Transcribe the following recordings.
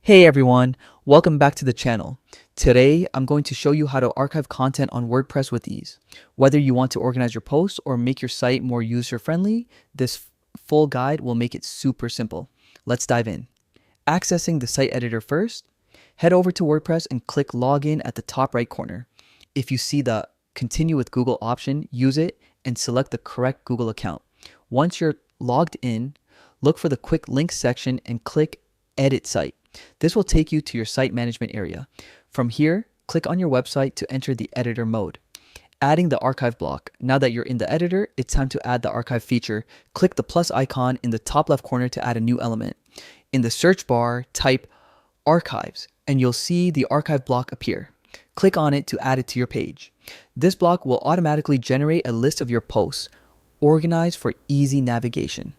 Hey everyone, welcome back to the channel. Today, I'm going to show you how to archive content on WordPress with ease. Whether you want to organize your posts or make your site more user-friendly, this full guide will make it super simple. Let's dive in. Accessing the site editor first, head over to WordPress and click Login at the top right corner. If you see the Continue with Google option, use it and select the correct Google account. Once you're logged in, look for the quick links section and click Edit Site. This will take you to your site management area. From here, click on your website to enter the editor mode. Adding the archive block. Now that you're in the editor, it's time to add the archive feature. Click the plus icon in the top left corner to add a new element. In the search bar, type archives and you'll see the archive block appear. Click on it to add it to your page. This block will automatically generate a list of your posts, organized for easy navigation,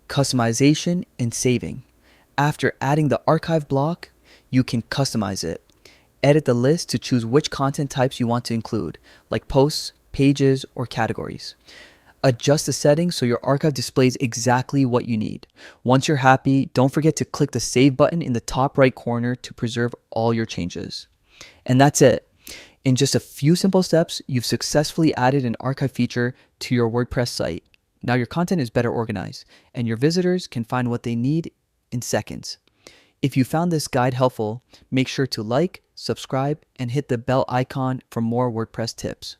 customization, and saving. After adding the archive block, you can customize it. Edit the list to choose which content types you want to include, like posts, pages, or categories. Adjust the settings so your archive displays exactly what you need. Once you're happy, don't forget to click the Save button in the top right corner to preserve all your changes. And that's it. In just a few simple steps, you've successfully added an archive feature to your WordPress site. Now your content is better organized, and your visitors can find what they need in seconds. If you found this guide helpful, make sure to like, subscribe, and hit the bell icon for more WordPress tips.